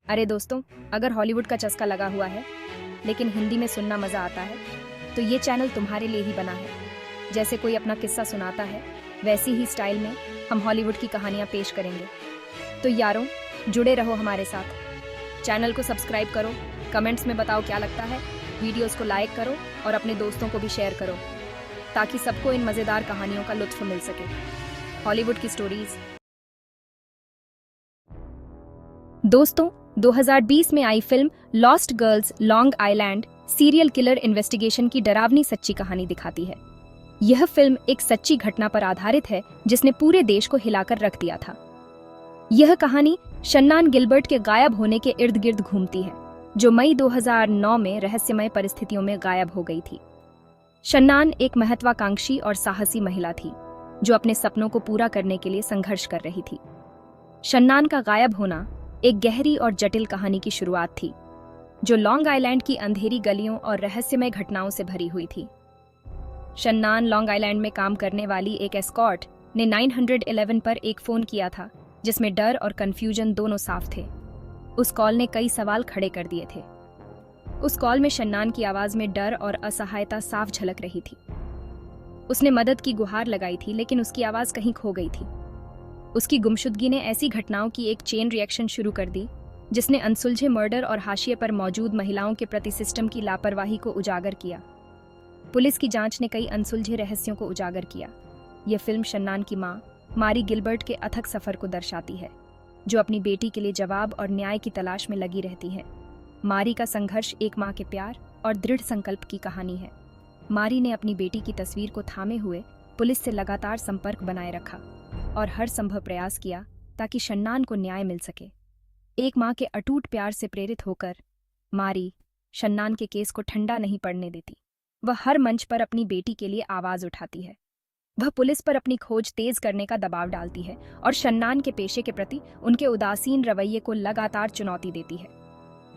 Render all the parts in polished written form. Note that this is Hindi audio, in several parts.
अरे दोस्तों, अगर हॉलीवुड का चस्का लगा हुआ है लेकिन हिंदी में सुनना मज़ा आता है तो ये चैनल तुम्हारे लिए ही बना है। जैसे कोई अपना किस्सा सुनाता है वैसी ही स्टाइल में हम हॉलीवुड की कहानियाँ पेश करेंगे। तो यारों, जुड़े रहो हमारे साथ। चैनल को सब्सक्राइब करो, कमेंट्स में बताओ क्या लगता है, वीडियोस को लाइक करो और अपने दोस्तों को भी शेयर करो ताकि सबको इन मज़ेदार कहानियों का लुत्फ मिल सके। हॉलीवुड की स्टोरीज। दोस्तों, 2020 में आई film lost girls long island serial killer investigation की डरावनी सच्ची कहानी दिखाती है। यह फिल्म एक सच्ची घटना पर आधारित है जिसने पूरे देश को हिलाकर रख दिया था। यह कहानी शन्नान गिलबर्ट के गायब होने के इर्द गिर्द घूमती है, जो मई 2009 में रहस्यमय परिस्थितियों में गायब हो गई थी। शन्नान एक महत्वाकांक्षी और साहसी महिला थी जो अपने सपनों को पूरा करने के लिए संघर्ष कर रही थी। शन्नान का गायब होना एक गहरी और जटिल कहानी की शुरुआत थी जो लॉन्ग आइलैंड की अंधेरी गलियों और रहस्यमय घटनाओं से भरी हुई थी। शन्नान लॉन्ग आइलैंड में काम करने वाली एक एस्कॉर्ट ने 911 पर एक फोन किया था जिसमें डर और कंफ्यूजन दोनों साफ थे। उस कॉल ने कई सवाल खड़े कर दिए थे। उस कॉल में शन्नान की आवाज में डर और असहायता साफ झलक रही थी। उसने मदद की गुहार लगाई थी लेकिन उसकी आवाज कहीं खो गई थी। उसकी गुमशुदगी ने ऐसी घटनाओं की एक चेन रिएक्शन शुरू कर दी जिसने अनसुलझे मर्डर और हाशिए पर मौजूद महिलाओं के प्रति सिस्टम की लापरवाही को उजागर किया। पुलिस की जांच ने कई अनसुलझे रहस्यों को उजागर किया। यह फिल्म शन्नान की मां मारी गिलबर्ट के अथक सफर को दर्शाती है, जो अपनी बेटी के लिए जवाब और न्याय की तलाश में लगी रहती है। मारी का संघर्ष एक मां के प्यार और दृढ़ संकल्प की कहानी है। मारी ने अपनी बेटी की तस्वीर को थामे हुए पुलिस से लगातार संपर्क बनाए रखा और हर संभव प्रयास किया ताकि शन्नान को न्याय मिल सके। एक मां के अटूट प्यार से प्रेरित होकर मारी शन्नान के केस को ठंडा नहीं पड़ने देती। वह हर मंच पर अपनी बेटी के लिए आवाज उठाती है। वह पुलिस पर अपनी खोज तेज करने का दबाव डालती है और शन्नान के पेशे के प्रति उनके उदासीन रवैये को लगातार चुनौती देती है।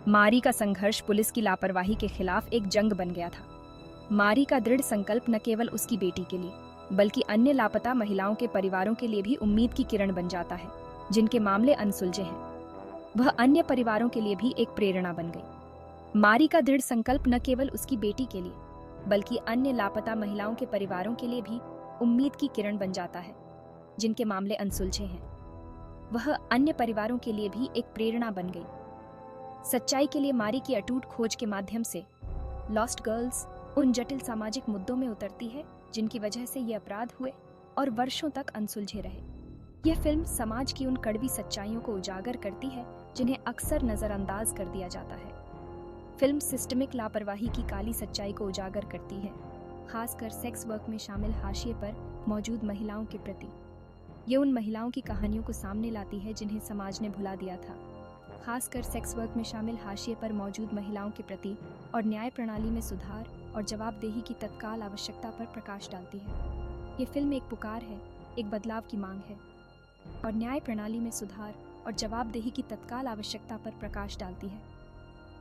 मारी का संघर्ष पुलिस की लापरवाही के खिलाफ एक जंग बन गया था। मारी का दृढ़ संकल्प न केवल उसकी बेटी के लिए बल्कि अन्य लापता महिलाओं के परिवारों के लिए भी उम्मीद की किरण बन जाता है, जिनके मामले अनसुलझे हैं। वह अन्य परिवारों के लिए भी एक प्रेरणा बन गई। मारी का दृढ़ संकल्प न केवल उसकी बेटी के लिए बल्कि अन्य लापता महिलाओं के परिवारों के लिए भी उम्मीद की किरण बन जाता है, जिनके मामले अनसुलझे हैं। वह अन्य परिवारों के लिए भी एक प्रेरणा बन गई। सच्चाई के लिए मारी की अटूट खोज के माध्यम से लॉस्ट गर्ल्स उन जटिल सामाजिक मुद्दों में उतरती है जिनकी वजह से ये अपराध हुए और वर्षों तक अनसुलझे रहे। यह फिल्म समाज की उन कड़वी सच्चाइयों को उजागर करती है जिन्हें अक्सर नजरअंदाज कर दिया जाता है। फिल्म सिस्टमिक लापरवाही की काली सच्चाई को उजागर करती है, खासकर सेक्स वर्क में शामिल हाशिए पर मौजूद महिलाओं के प्रति। ये उन महिलाओं की कहानियों को सामने लाती है जिन्हें समाज ने भुला दिया था, खासकर सेक्स वर्क में शामिल हाशिए पर मौजूद महिलाओं के प्रति, और न्याय प्रणाली में सुधार और जवाबदेही की तत्काल आवश्यकता पर प्रकाश डालती है। ये फिल्म एक पुकार है, एक बदलाव की मांग है, और न्याय प्रणाली में सुधार और जवाबदेही की तत्काल आवश्यकता पर प्रकाश डालती है।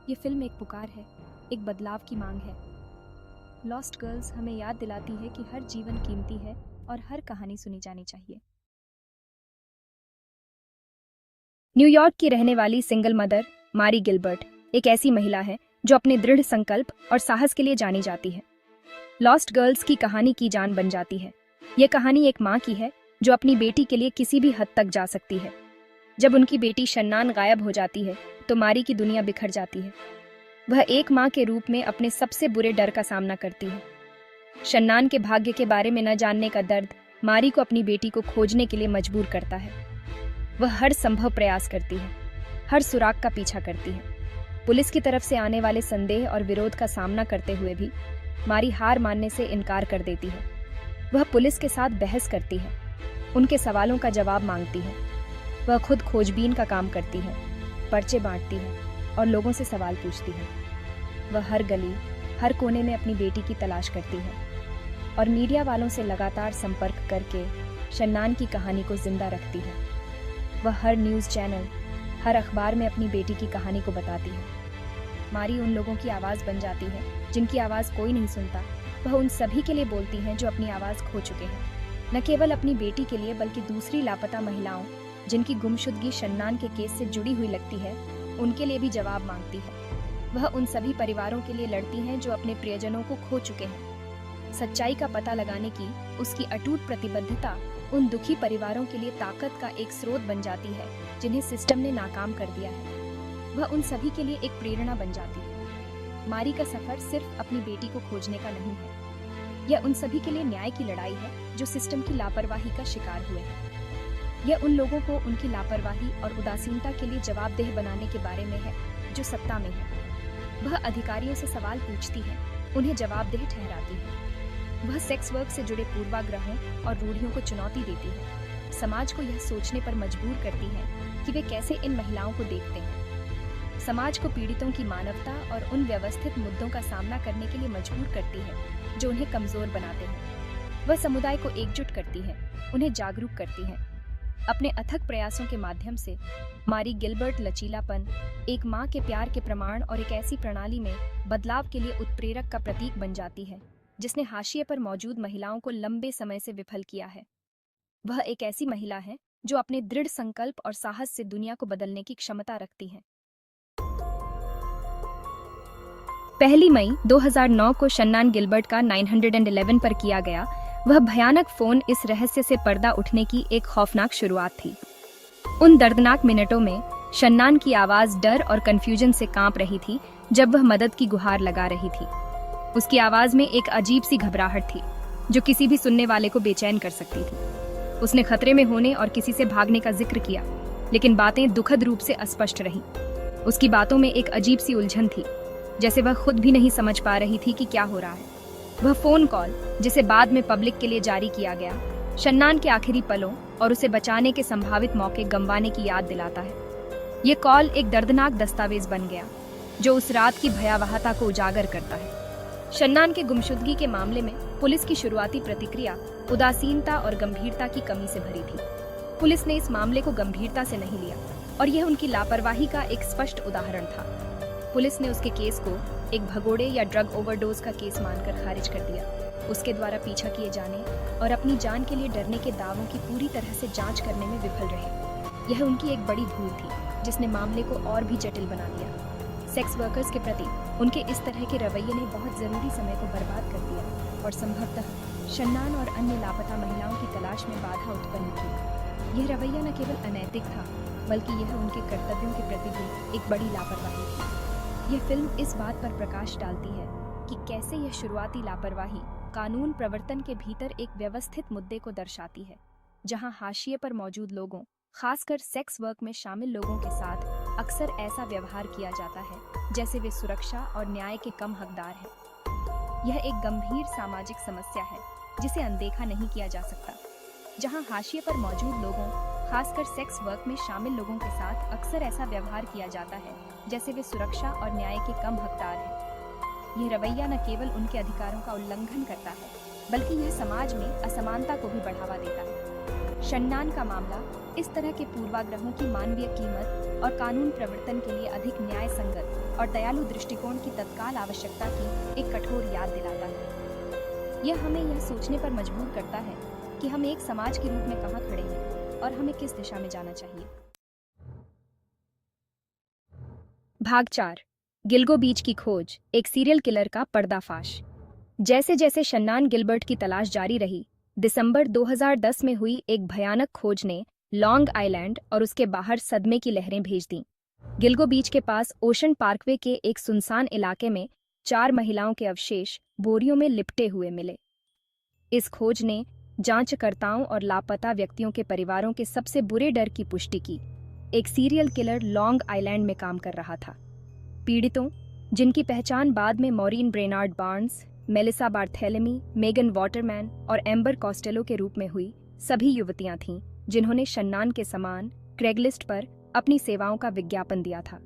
ये फिल्म एक पुकार है, एक बदलाव की मांग है। लॉस्ट गर्ल्स हमें याद दिलाती है कि हर जीवन कीमती है और हर कहानी सुनी जानी चाहिए। न्यूयॉर्क की रहने वाली सिंगल मदर मारी गिलबर्ट एक ऐसी महिला है जो अपने दृढ़ संकल्प और साहस के लिए जानी जाती है। लॉस्ट गर्ल्स की कहानी की जान बन जाती है। यह कहानी एक मां की है जो अपनी बेटी के लिए किसी भी हद तक जा सकती है। जब उनकी बेटी शन्नान गायब हो जाती है तो मारी की दुनिया बिखर जाती है। वह एक मां के रूप में अपने सबसे बुरे डर का सामना करती है। शन्नान के भाग्य के बारे में न जानने का दर्द मारी को अपनी बेटी को खोजने के लिए मजबूर करता है। वह हर संभव प्रयास करती है, हर सुराग का पीछा करती है। पुलिस की तरफ से आने वाले संदेह और विरोध का सामना करते हुए भी मारी हार मानने से इनकार कर देती है। वह पुलिस के साथ बहस करती है, उनके सवालों का जवाब मांगती है। वह खुद खोजबीन का काम करती है, पर्चे बांटती है और लोगों से सवाल पूछती है। वह हर गली, हर कोने में अपनी बेटी की तलाश करती है और मीडिया वालों से लगातार संपर्क करके शन्नान की कहानी को जिंदा रखती है। वह हर न्यूज़ चैनल, हर अखबार में अपनी बेटी की कहानी को बताती है। मारी उन लोगों की आवाज़ बन जाती है जिनकी आवाज़ कोई नहीं सुनता। वह उन सभी के लिए बोलती हैं जो अपनी आवाज़ खो चुके हैं, न केवल अपनी बेटी के लिए बल्कि दूसरी लापता महिलाओं जिनकी गुमशुदगी शन्नान के केस से जुड़ी हुई लगती है उनके लिए भी जवाब मांगती है। वह उन सभी परिवारों के लिए लड़ती हैं जो अपने प्रियजनों को खो चुके हैं। सच्चाई का पता लगाने की उसकी अटूट प्रतिबद्धता उन दुखी परिवारों के लिए ताकत का एक स्रोत बन जाती है जिन्हें सिस्टम ने नाकाम कर दिया है। वह उन सभी के लिए एक प्रेरणा बन जाती है। मारी का सफर सिर्फ अपनी बेटी को खोजने का नहीं है, यह उन सभी के लिए न्याय की लड़ाई है जो सिस्टम की लापरवाही का शिकार हुए हैं। यह उन लोगों को उनकी लापरवाही और उदासीनता के लिए जवाबदेह बनाने के बारे में है जो सत्ता में है। वह अधिकारियों से सवाल पूछती है, उन्हें जवाबदेह ठहराती है। वह सेक्स वर्क से जुड़े पूर्वाग्रहों और रूढ़ियों को चुनौती देती है। समाज को यह सोचने पर मजबूर करती है कि वे कैसे इन महिलाओं को देखते हैं। समाज को पीड़ितों की मानवता और उन व्यवस्थित मुद्दों का सामना करने के लिए मजबूर करती है जो उन्हें कमजोर बनाते हैं। वह समुदाय को एकजुट करती है, उन्हें जागरूक करती है। अपने अथक प्रयासों के माध्यम से मारी गिलबर्ट लचीलापन, एक माँ के प्यार के प्रमाण और एक ऐसी प्रणाली में बदलाव के लिए उत्प्रेरक का प्रतीक बन जाती है जिसने हाशिए पर मौजूद महिलाओं को लंबे समय से विफल किया है। वह एक ऐसी महिला है जो अपने दृढ़ संकल्प और साहस से दुनिया को बदलने की क्षमता रखती है। 1 मई 2009 को शन्नान गिलबर्ट का 911 पर किया गया वह भयानक फोन इस रहस्य से पर्दा उठने की एक खौफनाक शुरुआत थी। उन दर्दनाक मिनटों में शन्नान की आवाज डर और कंफ्यूजन से कांप रही थी जब वह मदद की गुहार लगा रही थी। उसकी आवाज में एक अजीब सी घबराहट थी जो किसी भी सुनने वाले को बेचैन कर सकती थी। उसने खतरे में होने और किसी से भागने का जिक्र किया, लेकिन बातें दुखद रूप से अस्पष्ट रहीं। उसकी बातों में एक अजीब सी उलझन थी, जैसे वह खुद भी नहीं समझ पा रही थी कि क्या हो रहा है। वह फोन कॉल, जिसे बाद में पब्लिक के लिए जारी किया गया, शन्नान के आखिरी पलों और उसे बचाने के संभावित मौके गंवाने की याद दिलाता है। ये कॉल एक दर्दनाक दस्तावेज बन गया जो उस रात की भयावहता को उजागर करता है। शन्नान के गुमशुदगी के मामले में पुलिस की शुरुआती प्रतिक्रिया उदासीनता और गंभीरता की कमी से भरी थी। पुलिस ने इस मामले को गंभीरता से नहीं लिया और यह उनकी लापरवाही का एक स्पष्ट उदाहरण था। पुलिस ने उसके केस को एक भगोड़े या ड्रग ओवरडोज का केस मानकर खारिज कर दिया। उसके द्वारा पीछा किए जाने और अपनी जान के लिए डरने के दावों की पूरी तरह से जांच करने में विफल रहे। यह उनकी एक बड़ी भूल थी जिसने मामले को और भी जटिल बना दिया। सेक्स वर्कर्स के प्रति उनके इस तरह के रवैये ने बहुत जरूरी समय को बर्बाद कर दिया और संभवतः शन्नान और अन्य लापता महिलाओं की तलाश में बाधा उत्पन्न की। यह रवैया न केवल अनैतिक था, बल्कि यह उनके कर्तव्यों के प्रति भी एक बड़ी लापरवाही थी। यह फिल्म इस बात पर प्रकाश डालती है कि कैसे यह शुरुआती लापरवाही कानून प्रवर्तन के भीतर एक व्यवस्थित मुद्दे को दर्शाती है, जहां हाशिए पर मौजूद लोगों, खासकर सेक्स वर्क में शामिल लोगों के साथ अक्सर ऐसा व्यवहार किया जाता है जैसे वे सुरक्षा और न्याय के कम हकदार हैं। यह एक गंभीर सामाजिक समस्या है जिसे अनदेखा नहीं किया जा सकता, जहां हाशिए पर मौजूद लोगों, खासकर सेक्स वर्क में शामिल लोगों के साथ अक्सर ऐसा व्यवहार किया जाता है जैसे वे सुरक्षा और न्याय के कम हकदार हैं। यह रवैया न केवल उनके अधिकारों का उल्लंघन करता है, बल्कि यह समाज में असमानता को भी बढ़ावा देता है। शन्नान का मामला इस तरह के पूर्वाग्रहों की मानवीय कीमत और कानून प्रवर्तन के लिए अधिक न्याय संगत और दयालु दृष्टिकोण की तत्काल आवश्यकता की एक कठोर याद दिलाता है। यह हमें यह सोचने पर मजबूर करता है कि हम एक समाज के रूप में कहाँ खड़े हैं और हमें किस दिशा में जाना चाहिए। भाग 4, गिलगो बीच की खोज, एक सीरियल किलर का पर्दाफाश। जैसे जैसे शन्नान गिलबर्ट की तलाश जारी रही, दिसंबर 2010 में हुई एक भयानक खोज ने लॉन्ग आइलैंड और उसके बाहर सदमे की लहरें भेज दीं। गिलगो बीच के पास ओशन पार्कवे के एक सुनसान इलाके में 4 महिलाओं के अवशेष बोरियों में लिपटे हुए मिले। इस खोज ने जांचकर्ताओं और लापता व्यक्तियों के परिवारों के सबसे बुरे डर की पुष्टि की। एक सीरियल किलर लॉन्ग आइलैंड में काम कर रहा था। पीड़ितों, जिनकी पहचान बाद में Maureen Brainard Barnes, Melissa Barthelemy, Megan Waterman और एम्बर कॉस्टेलो के रूप में हुई, सभी युवतियां थीं जिन्होंने शन्नान के समान क्रेगलिस्ट पर अपनी सेवाओं का विज्ञापन दिया था।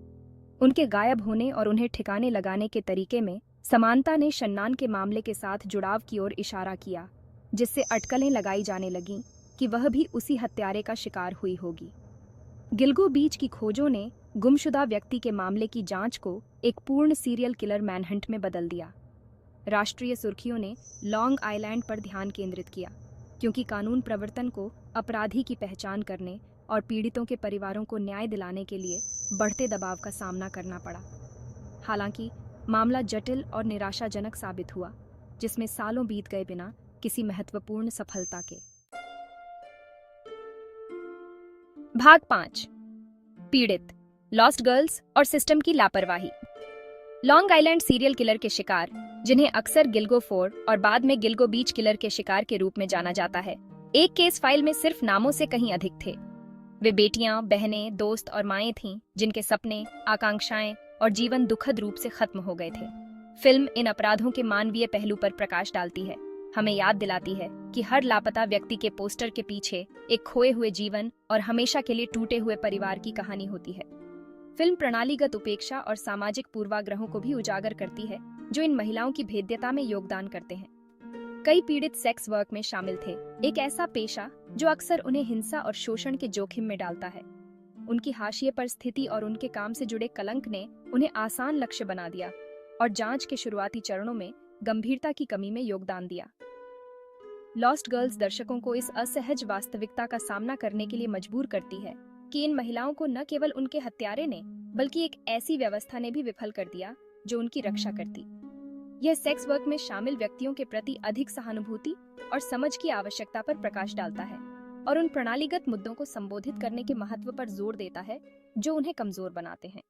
उनके गायब होने और उन्हें ठिकाने लगाने के तरीके में समानता ने शन्नान के मामले के साथ जुड़ाव की ओर इशारा किया, जिससे अटकलें लगाई जाने लगीं कि वह भी उसी हत्यारे का शिकार हुई होगी। गिलगो बीच की खोजों ने गुमशुदा व्यक्ति के मामले की जांच को एक पूर्ण सीरियल किलर मैनहंट में बदल दिया। राष्ट्रीय सुर्खियों ने लॉन्ग आइलैंड पर ध्यान केंद्रित किया, क्योंकि कानून प्रवर्तन को अपराधी की पहचान करने और पीड़ितों के परिवारों को न्याय दिलाने के लिए बढ़ते दबाव का सामना करना पड़ा। हालांकि मामला जटिल और निराशाजनक साबित हुआ, जिसमें सालों बीत गए बिना किसी महत्वपूर्ण सफलता के। भाग 5। पीड़ित, लॉस्ट गर्ल्स और सिस्टम की लापरवाही। लॉन्ग आइलैंड सीरियल किलर के शिकार, जिन्हें अक्सर गिलगो 4 और बाद में गिलगो बीच किलर के शिकार के रूप में जाना जाता है, एक केस फाइल में सिर्फ नामों से कहीं अधिक थे। वे बेटियां, बहनें, दोस्त और माएं थीं, जिनके सपने, आकांक्षाएं और जीवन दुखद रूप से खत्म हो गए थे। फिल्म इन अपराधों के मानवीय पहलू पर प्रकाश डालती है, हमें याद दिलाती है कि हर लापता व्यक्ति के पोस्टर के पीछे एक खोए हुए जीवन और हमेशा के लिए टूटे हुए परिवार की कहानी होती है। फिल्म प्रणालीगत उपेक्षा और सामाजिक पूर्वाग्रहों को भी उजागर करती है, जो इन महिलाओं की भेद्यता में योगदान करते हैं। कई पीड़ित सेक्स वर्क में शामिल थे, एक ऐसा पेशा जो अक्सर उन्हें हिंसा और शोषण के जोखिम में डालता है। उनकी हाशिए पर स्थिति और उनके काम से जुड़े कलंक ने उन्हें आसान लक्ष्य बना दिया और जांच के शुरुआती चरणों में गंभीरता की कमी में योगदान दिया। लॉस्ट गर्ल्स दर्शकों को इस असहज वास्तविकता का सामना करने के लिए मजबूर करती है कि इन महिलाओं को न केवल उनके हत्यारे ने, बल्कि एक ऐसी व्यवस्था ने भी विफल कर दिया जो उनकी रक्षा करती। यह सेक्स वर्क में शामिल व्यक्तियों के प्रति अधिक सहानुभूति और समझ की आवश्यकता पर प्रकाश डालता है और उन प्रणालीगत मुद्दों को संबोधित करने के महत्व पर जोर देता है जो उन्हें कमजोर बनाते हैं।